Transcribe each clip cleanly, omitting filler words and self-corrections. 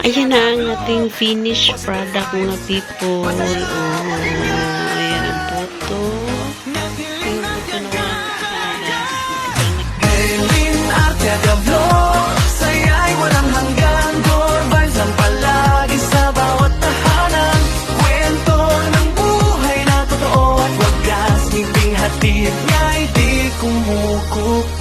Ayan na ang ating finished product mga people. Oh, ayan ang photo. Yung photo na Vlog, saya'y walang hanggan. Good vibes lang palagi sa bawat tahanan. Kwento ng buhay na totoo at wagas. Ngiping hatid niya'y di kumukupas.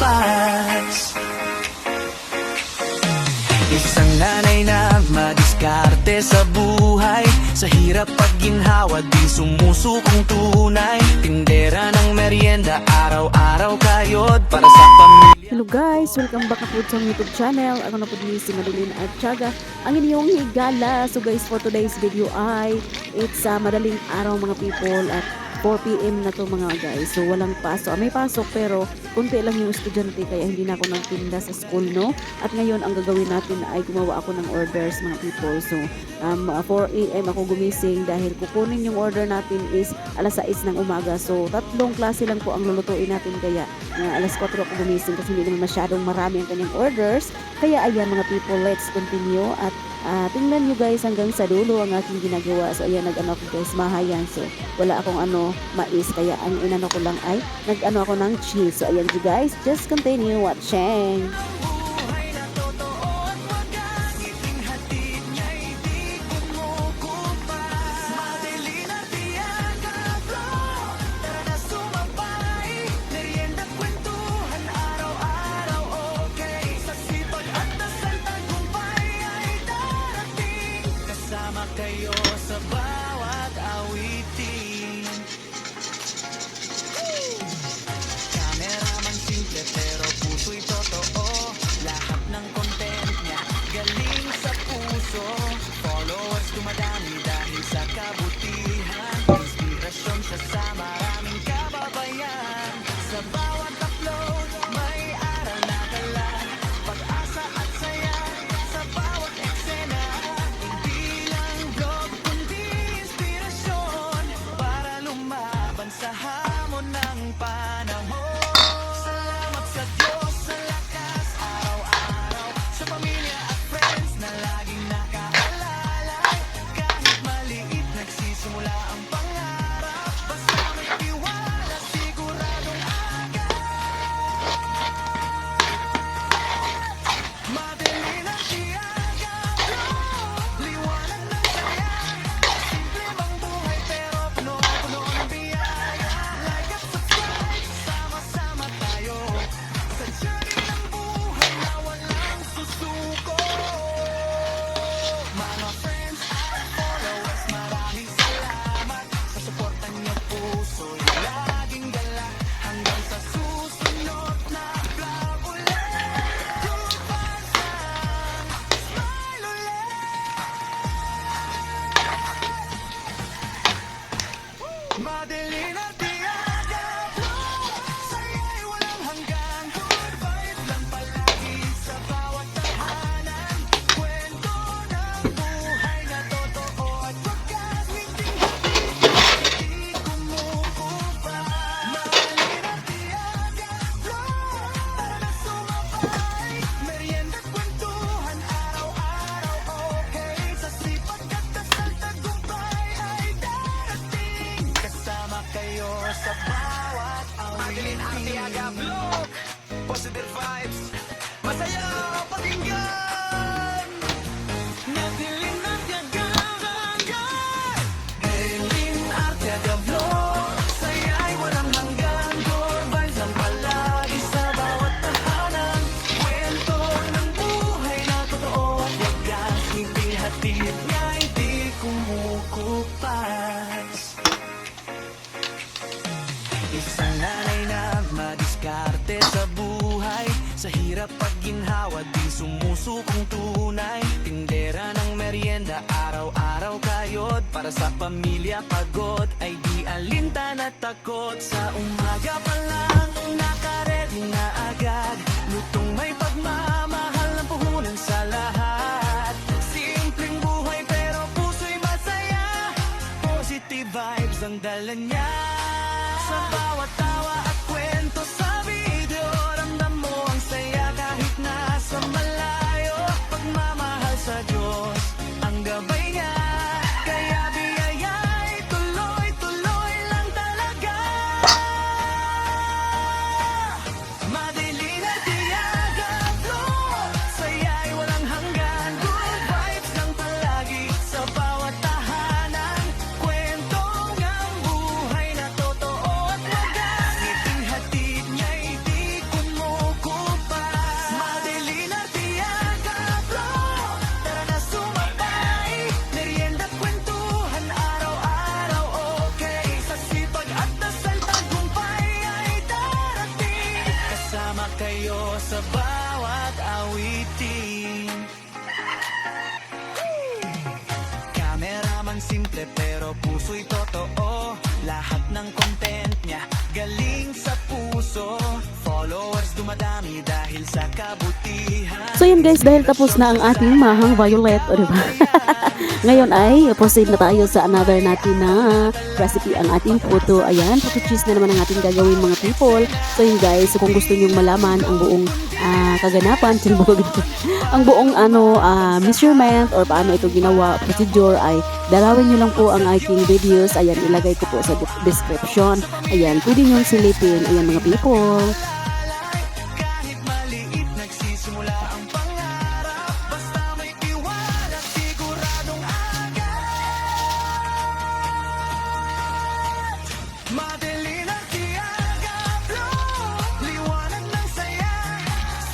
Isang nanay na madiskarte sa buhay. Sa hirap pag ginhawa, di sumusukong tunay. Tindera ng merienda, araw-araw kayod para sa pamilya. Hello guys! Welcome back na po sa YouTube channel. Ako na po din si Madeline Artiaga, ang inyong higala. So guys, for today's video ay it's madaling araw mga people at 4 PM na to mga guys. So walang pasok. May pasok pero kunti lang yung estudyante kaya hindi na ako nagtinda sa school, no? At ngayon ang gagawin natin ay gumawa ako ng orders mga people. So 4 AM ako gumising dahil kukunin yung order natin is alas 6 ng umaga. So tatlong klase lang po ang lulutuin natin kaya alas 4 ako gumising kasi hindi naman masyadong marami ang kanyang orders. Kaya ayan mga people, let's continue at tingnan nyo guys hanggang sa dulo ang aking ginagawa. So ayan, nag-ano ako guys, mahayan. So wala akong mais kaya ang inano ko lang ay nag-ano ako ng cheese. So ayan you guys, just continue watching. Kayo sa bawat awitin. Cameraman simple pero puso'y totoo. Lahat ng content niya galing sa puso. Followers dumadami dahil sa kabutihan. Inspirasyon siya sa maraming kababayan. Sa bawat upload may aral na dala. Pag-asa at saya sa bawat eksena. Sa hamon ng panahon, salamat sa Diyos sa lakas araw-araw. Sa pamilya at friends na laging nakaalalay. Kahit maliit nagsisimula ang pangarap. Basta may tiwala siguradong agad. Madeline Artiaga Vlog, liwanag ng saya. Simple mang buhay pero puno-puno ng biyaya. Madeline Artiaga Vlog, saya'y walang hanggan. Good vibes lang palagi sa bawat tahanan. Kwento ng buhay na totoo at wagas. Ngiping hatid di kumukupa. Madeline Artiaga Vlog, tara na sumabay. Merienda, kwentuhan, araw-araw okay. Sa sipag at dasal tagumpay ay darating. Kasama kayo sa bawat awitin. Madeline Artiaga Vlog, positive vibes, masaya pakinggan. Madeline Artiaga Vlog, Madeline Artiaga Vlog, saya'y walang hanggan. Good vibes lang palagi sa bawat tahanan. Kwento ng buhay na totoo at wagas. Ngiping hatid niya'y di kumukupas. Isang nanay na madiskarte sa buhay. Sa hirap pag ginhawa, di sumusukong tunay. Tindera ng merienda, araw-araw kayod. Para sa pamilya pagod, ay di alintan at takot. Sa umaga pa lang, nakaredy na agad. Lutong may pagmamahal ng puhunan sa lahat. Simpleng buhay pero puso'y masaya. Positive vibes ang dala niya. Sa bawat tawa at kwento sa video, ramdam mo ang saya kahit nasa malayo. Pagmamahal sa Diyos simple pero puso'y totoo. Lahat ng content niya galing sa puso. Followers dumadami dahil sa kabutihan. So yun guys, dahil tapos na ang ating mahang Violet, o diba? Ngayon ay proceed na tayo sa another natin na recipe, ang ating puto. Ayan, puto cheese na naman ang ating gagawin mga people. So yun guys, so kung gusto nyong malaman ang buong kaganapan, ang buong measurement or paano ito ginawa, procedure, ay dalawin nyo lang po ang aking videos. Ayan, ilagay ko po sa description. Ayan, pwede nyo silipin. Ayan mga people. Kahit maliit nagsisimula ang pangarap. Basta may tiwala siguradong agad. Madali na tiyaga flow. Liwanag ng saya.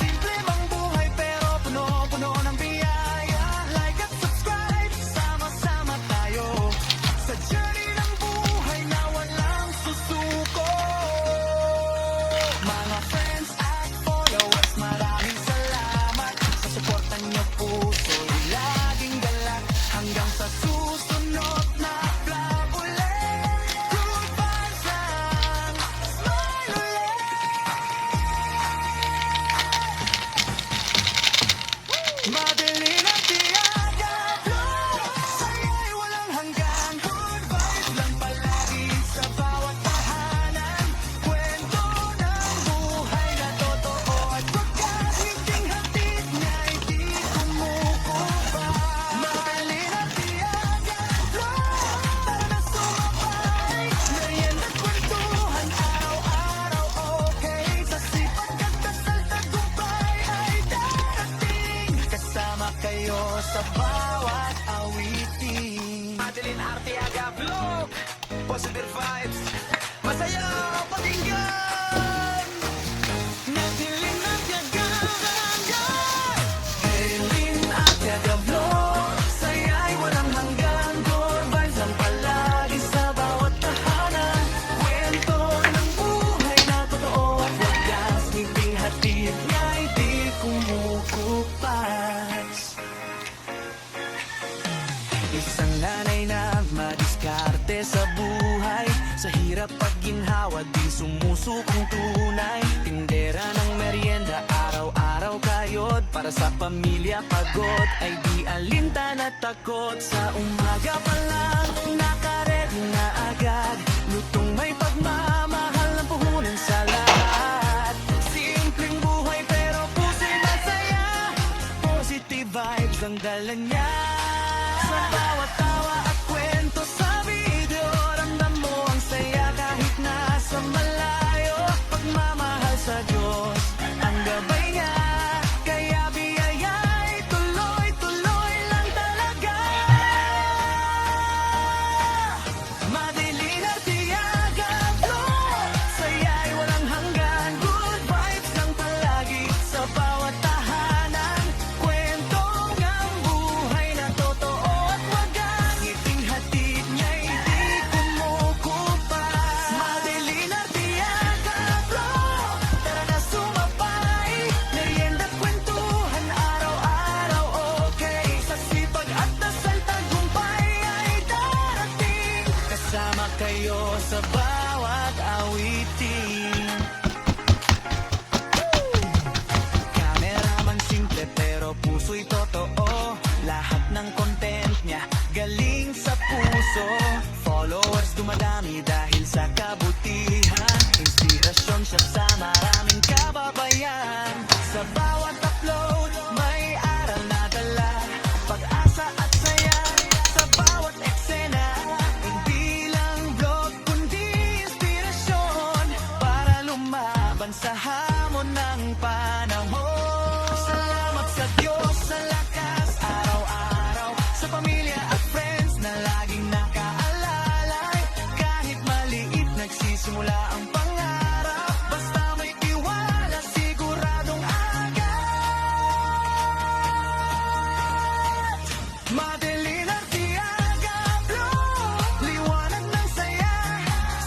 Simple mang buhay pero puno-puno ng biyaya. Like at subscribe, sama-sama tayo sa journey ng buhay na walang susuko. Mga friends at followers, maraming salamat sa suporta niyo, puso'y laging galak hanggang sa susunod na vlog ulit. Good vibes lang, smile ulit. Madali na tiyaga flow, saya'y walang hanggan. Good vibes lang palagi sa bawat tahanan. Kwento ng buhay na totoo at wagas ngiting hatid niya'y di kumukupa. Madali na tiyaga flow, tara na sumabay. Merienda't kwentuhan araw-araw, okay. Sa sipag at dasal tagumpay ay darating. Kasama kayo sa bawat awitin. Madeline Arteaga Vlog, positive vibes, masaya pakinggan. Madeline Arteaga Vlog, Madeline Arteaga Vlog, saya'y walang hanggan. Good vibes ang palagi sa bawat tahanan. Kwento ng buhay na totoo at wagas ngiting hatid niya'y di kumukupas. Isang nanay na madiskarte sa buhay. Sa hirap pagginhawa di sumusukong tunay. Tindera ng merienda, araw-araw kayod. Para sa pamilya pagod ay di alintan at takot. Sa umaga pa lang nakaredy na agad. Lutong may pagmamahal ng puhunan sa lahat. Simpleng buhay pero puso'y masaya. Positive vibes ang dala niya. Sa bawat tawa at kwento sa video, ramdam mo ang saya kahit nasa malayo. Pagmamahal sa Diyos ang gabay niya, kaya biyaya'y tuloy-tuloy lang talaga. Madilim at tiyaga flow, saya'y walang hanggan. Good vibes lang palagi sa bawat tahanan. Kwentong ang buhay na totoo at wagas ngiting hatid niya'y di kumukupas. Madilim at tiyaga flow, tara na sumabay. Merienda't kwentuhan araw-araw, okay. Sa sipag at dasal tagumpay ay darating. Kasama kayo sa bawat awitin. Cameraman simple pero puso'y totoo. Lahat ng content niya galing sa puso. Followers dumadami dahil sa kabutihan. Inspirasyon siya sa maraming kababayan. Sa bawat upload may aral na dala. Pag-asa at saya sa bawat eksena. Hindi lang vlog kundi inspirasyon para lumaban sa hamon ng panahon. Salamat sa Diyos sa lakas araw-araw. Sa pamilya at friends na laging nakaalalay. Kahit maliit nagsisimula ang pangarap. Basta may tiwala siguradong agad. Madeline Arteaga Vlog, liwanag ng saya.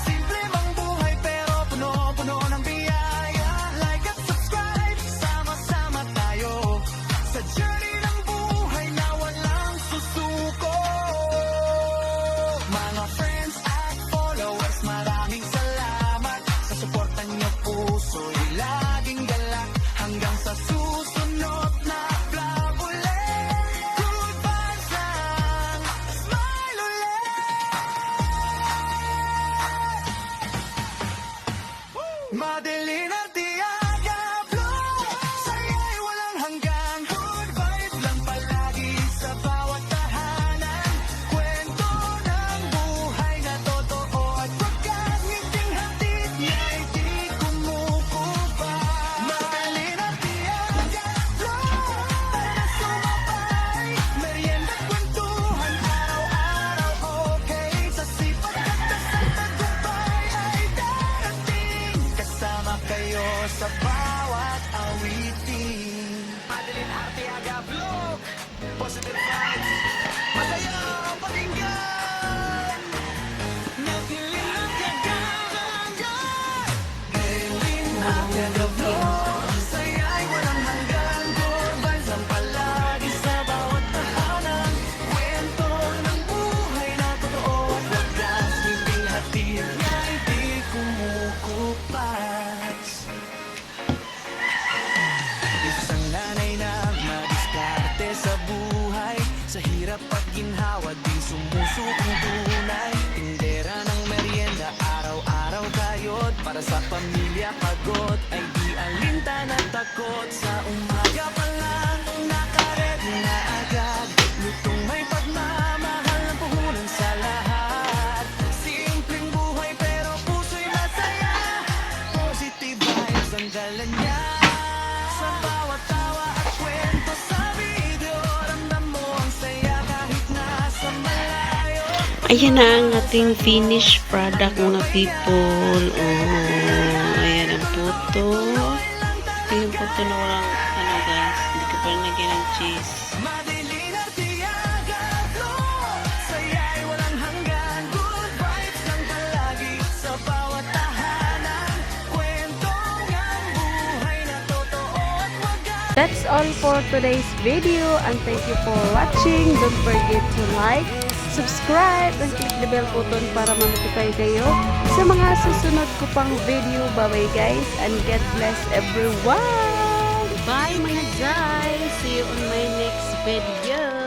Simple mang buhay pero puno-puno ng biyaya. Like at subscribe, sama-sama tayo sa journey ng buhay na walang susuko. Sa hirap at ginhawa di sumusukong tunay. Tindera ng merienda, araw-araw kayod. Para sa pamilya pagod, ay di alintan at takot. Sa umaga pa lang, nakaredy na agad. Lutong may pagmamahal ng puhunan sa lahat. Simpleng buhay pero puso'y masaya. Positive vibes ang dala niya. Sa bawat tawa at kwento sa video, ramdam mo ang saya kahit nasa malayo. Ayan na ang ating finished product mga people. Oh, ayan ang puto. Yung puto na walang guys. Hindi ko pa nagyan ng cheese. Madilim at tiyaga, flow. Saya'y walang hanggan. Good vibes lang palagi sa bawat tahanan. Kwentong ang buhay na totoo at wagas. That's all for today's video and thank you for watching. Don't forget to like, subscribe, and click the bell button para ma-notify kayo sa mga susunod ko pang video. Bye-bye guys and God bless everyone! Bye mga guys! See you on my next video!